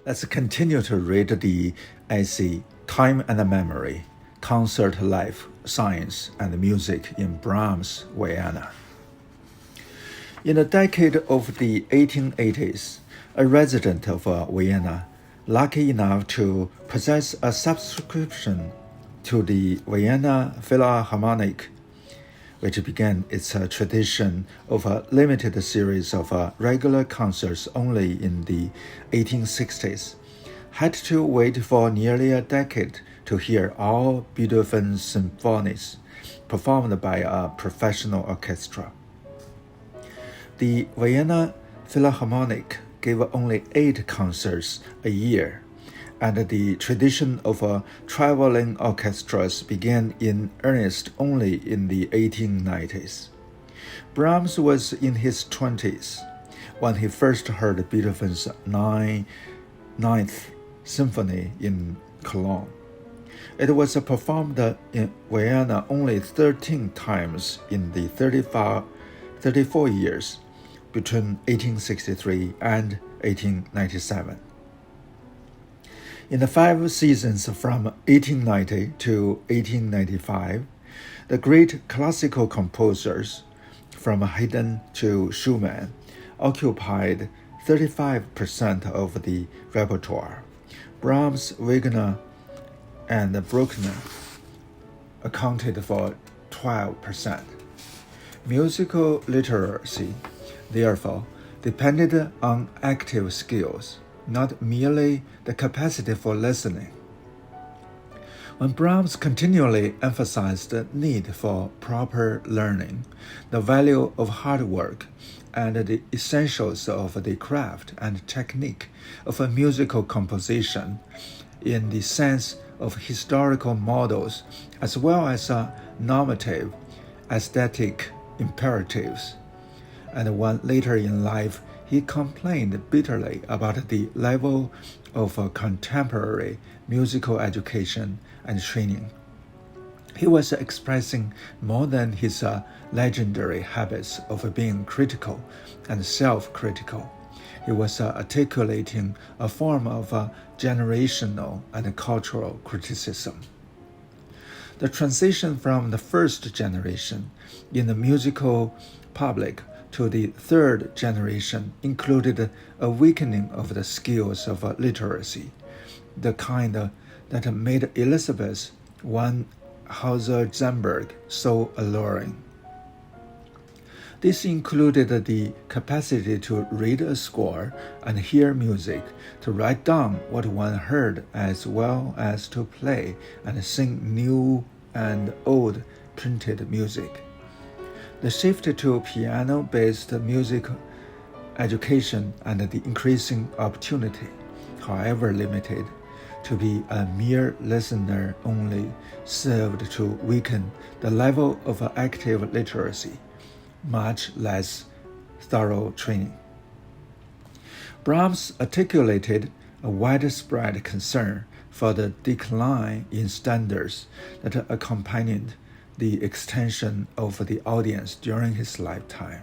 Let's continue to read the essay Time and Memory, Concert Life, Science and Music in Brahms, Vienna. In the decade of the 1880s, a resident of Vienna, lucky enough to possess a subscription to the Vienna Philharmonic, which began its tradition of a limited series of regular concerts only in the 1860s, had to wait for nearly a decade to hear all Beethoven's symphonies performed by a professional orchestra. The Vienna Philharmonic gave only 8 concerts a year, and the tradition of traveling orchestras began in earnest only in the 1890s. Brahms was in his 20s when he first heard Beethoven's Ninth Symphony in Cologne. It was performed in Vienna only 13 times in the 34 years between 1863 and 1897. In the 5 seasons from 1890 to 1895, the great classical composers, from Haydn to Schumann, occupied 35% of the repertoire. Brahms, Wagner, and Bruckner accounted for 12%. Musical literacy, therefore, depended on active skills, not merely the capacity for listening. When Brahms continually emphasized the need for proper learning, the value of hard work, and the essentials of the craft and technique of a musical composition, in the sense of historical models as well as normative, aesthetic imperatives, and when later in life he complained bitterly about the level of contemporary musical education and training. He was expressing more than his legendary habits of being critical and self-critical. He was articulating a form of generational and cultural criticism. The transition from the first generation in the musical public to the third generation included a weakening of the skills of literacy, the kind that made Elizabeth von Hauser-Zemberg so alluring. This included the capacity to read a score and hear music, to write down what one heard as well as to play and sing new and old printed music. The shift to piano-based music education and the increasing opportunity, however limited, to be a mere listener only served to weaken the level of active literacy, much less thorough training. Brahms articulated a widespread concern for the decline in standards that accompanied the extension of the audience during his lifetime.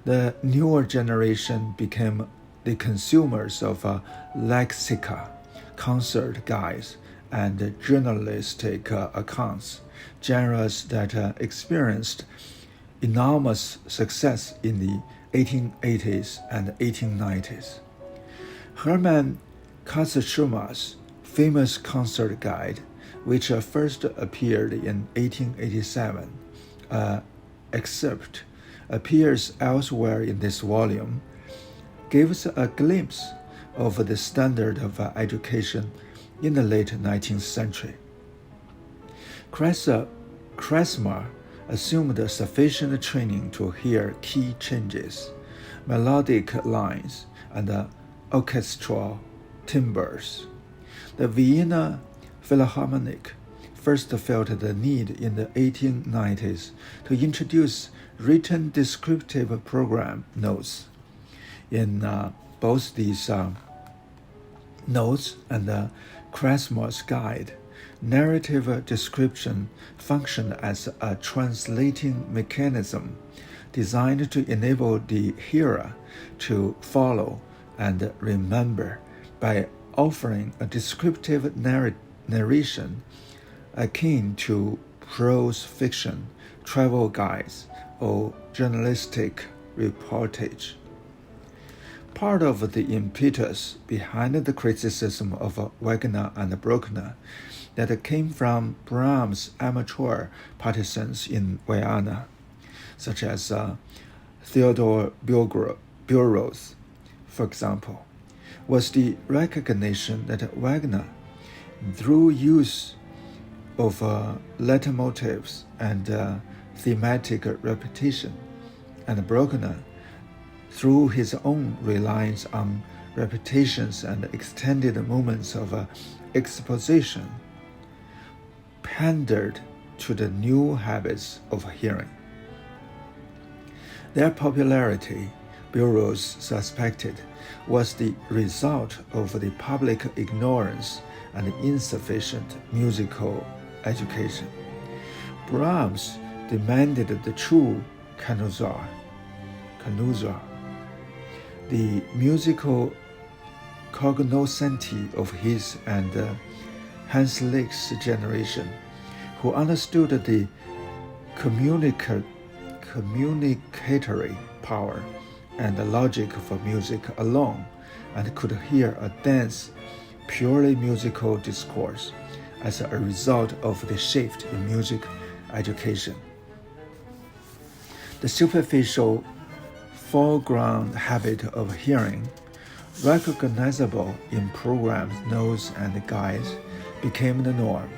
The newer generation became the consumers of lexica, concert guides, and journalistic accounts, genres that experienced enormous success in the 1880s and 1890s. Hermann Kastschuma's famous concert guide, which first appeared in 1887, excerpt appears elsewhere in this volume, gives a glimpse of the standard of education in the late 19th century. Klezmer assumed sufficient training to hear key changes, melodic lines, and orchestral timbres. The Vienna Philharmonic first felt the need in the 1890s to introduce written descriptive program notes. In both these notes and Klezmer's guide, narrative description functioned as a translating mechanism designed to enable the hearer to follow and remember by offering a descriptive narration akin to prose fiction, travel guides, or journalistic reportage. Part of the impetus behind the criticism of Wagner and Bruckner that came from Brahms' amateur partisans in Vienna, such as Theodor Burroughs, for example, was the recognition that Wagner, through use of leitmotifs and thematic repetition, and Bruckner, through his own reliance on repetitions and extended moments of exposition, pandered to the new habits of hearing. Their popularity, Burroughs suspected, was the result of the public ignorance and insufficient musical education. Brahms demanded the true Canuzar, the musical cognoscenti of his and Hans Licht's generation, who understood the communicatory power and the logic of music alone, and could hear a dense, purely musical discourse as a result of the shift in music education. The superficial foreground habit of hearing, recognizable in programs, notes, and guides, became the norm.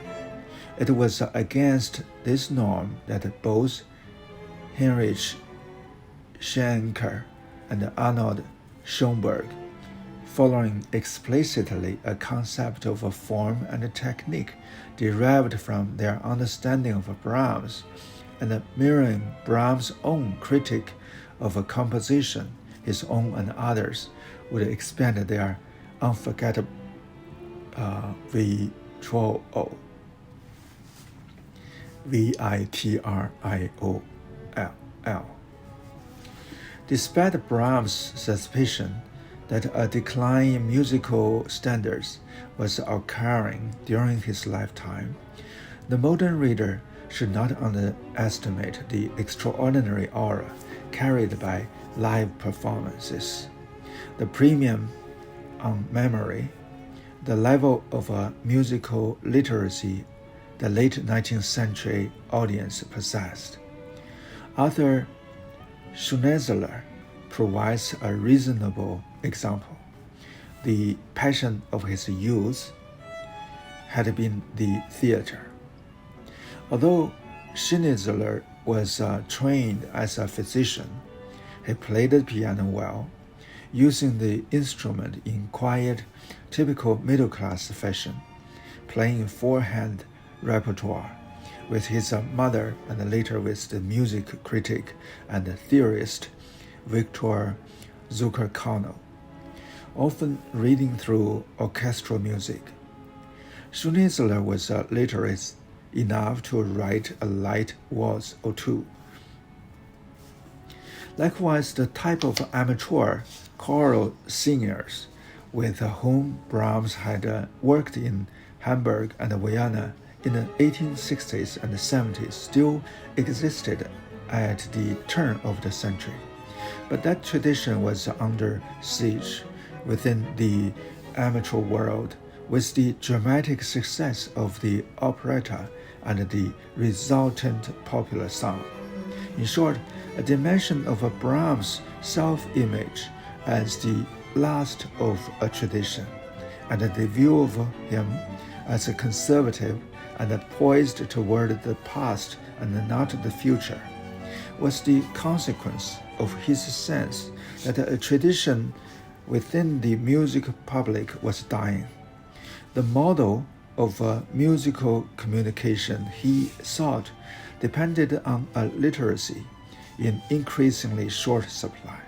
It was against this norm that both Heinrich Schenker and Arnold Schoenberg, following explicitly a concept of a form and technique derived from their understanding of Brahms, and mirroring Brahms' own critique of a composition, his own and others, would expand their unforgettable vitriol. Vitriol. Despite Brahms' suspicion that a decline in musical standards was occurring during his lifetime, the modern reader should not underestimate the extraordinary aura carried by live performances, the premium on memory, the level of musical literacy the late 19th century audience possessed. Arthur Schnetzler provides a reasonable example. The passion of his youth had been the theater. Although Schnetzler was trained as a physician, he played the piano well, using the instrument in quiet, typical middle-class fashion, playing four-hand repertoire with his mother and later with the music critic and theorist Victor Zuccarcano, often reading through orchestral music. Schnetzler was literate enough to write a light waltz or two. Likewise, the type of amateur choral singers with whom Brahms had worked in Hamburg and Vienna in the 1860s and 70s still existed at the turn of the century. But that tradition was under siege within the amateur world with the dramatic success of the operetta and the resultant popular song. In short, a dimension of Brahms' self-image as the last of a tradition, and the view of him as a conservative and poised toward the past and not the future, was the consequence of his sense that a tradition within the music public was dying. The model of musical communication he sought depended on a literacy in increasingly short supply.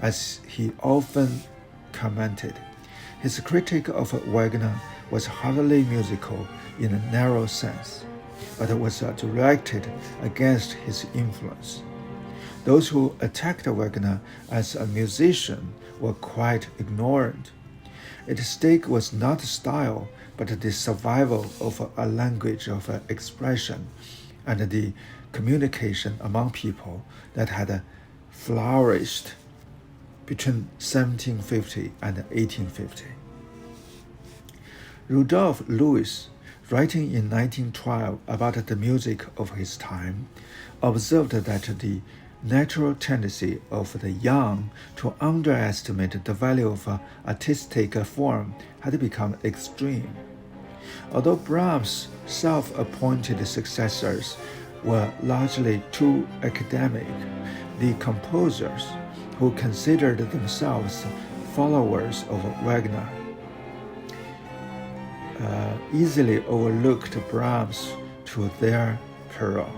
As he often commented, his critique of Wagner was hardly musical in a narrow sense, but was directed against his influence. Those who attacked Wagner as a musician were quite ignorant. Its stake was not style, but the survival of a language of expression and the communication among people that had flourished between 1750 and 1850. Rudolf Louis, writing in 1912 about the music of his time, observed that the natural tendency of the young to underestimate the value of artistic form had become extreme. Although Brahms' self-appointed successors were largely too academic, the composers who considered themselves followers of Wagner easily overlooked Brahms to their peril.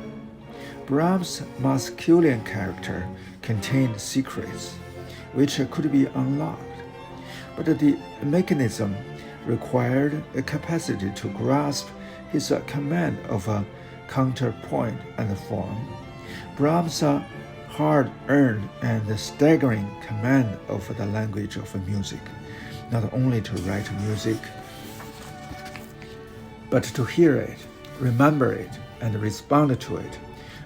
Brahms' masculine character contained secrets which could be unlocked, but the mechanism required a capacity to grasp his command of a counterpoint and form. Brahms' hard-earned and staggering command of the language of music, not only to write music, but to hear it, remember it, and respond to it,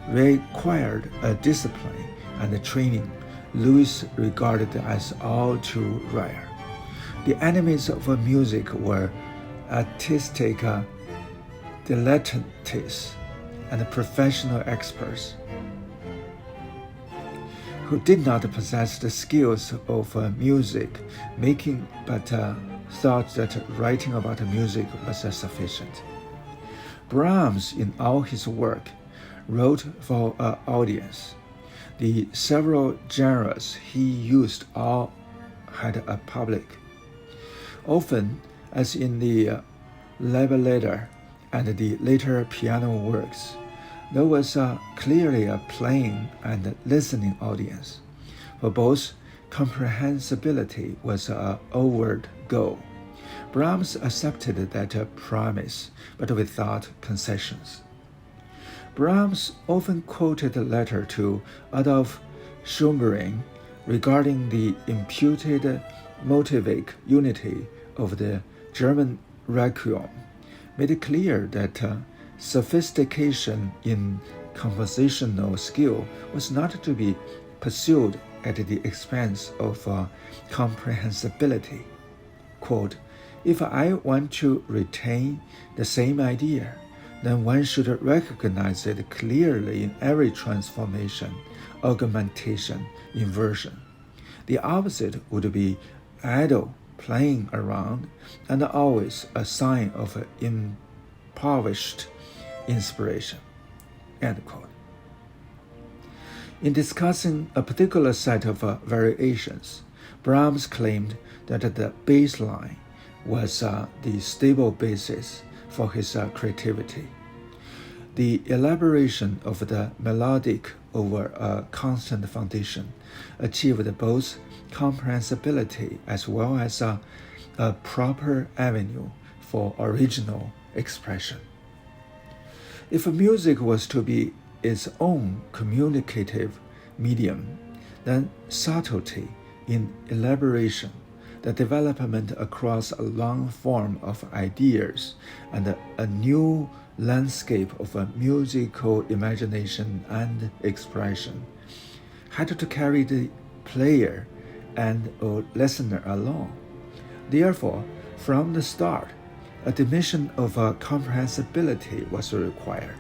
required a discipline and a training Louis regarded as all too rare. The enemies of music were artistic dilettantes and professional experts who did not possess the skills of music making but thought that writing about music was sufficient. Brahms, in all his work, wrote for an audience. The several genres he used all had a public. Often, as in the Labelletta and the later piano works, there was clearly a playing and listening audience, for both comprehensibility was an overt goal. Brahms accepted that promise, but without concessions. Brahms often quoted a letter to Adolf Schönberg regarding the imputed motivic unity of the German Requiem, made it clear that sophistication in compositional skill was not to be pursued at the expense of comprehensibility. Quote, "If I want to retain the same idea, then one should recognize it clearly in every transformation, augmentation, inversion. The opposite would be idle playing around and always a sign of impoverished inspiration." End quote. In discussing a particular set of variations, Brahms claimed that the bass line was the stable basis for his creativity. The elaboration of the melodic over a constant foundation achieved both comprehensibility as well as a proper avenue for original expression. If music was to be its own communicative medium, then subtlety in elaboration, the development across a long form of ideas, and a new landscape of a musical imagination and expression had to carry the player and or listener along. Therefore, from the start, a dimension of comprehensibility was required,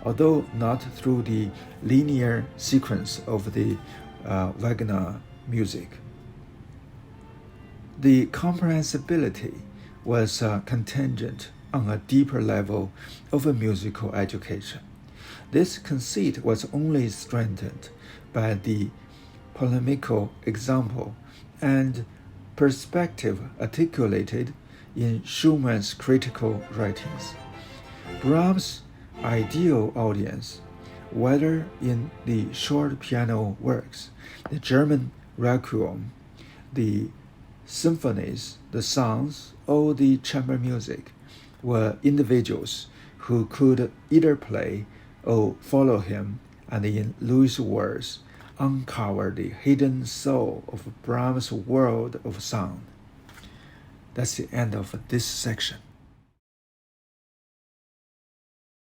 although not through the linear sequence of the Wagner music. The comprehensibility was contingent on a deeper level of musical education. This conceit was only strengthened by the polemical example and perspective articulated in Schumann's critical writings. Brahms' ideal audience, whether in the short piano works, the German Requiem, the symphonies, the songs, or the chamber music, were individuals who could either play or follow him, and in Louis' words, uncover the hidden soul of Brahms' world of sound. That's the end of this section.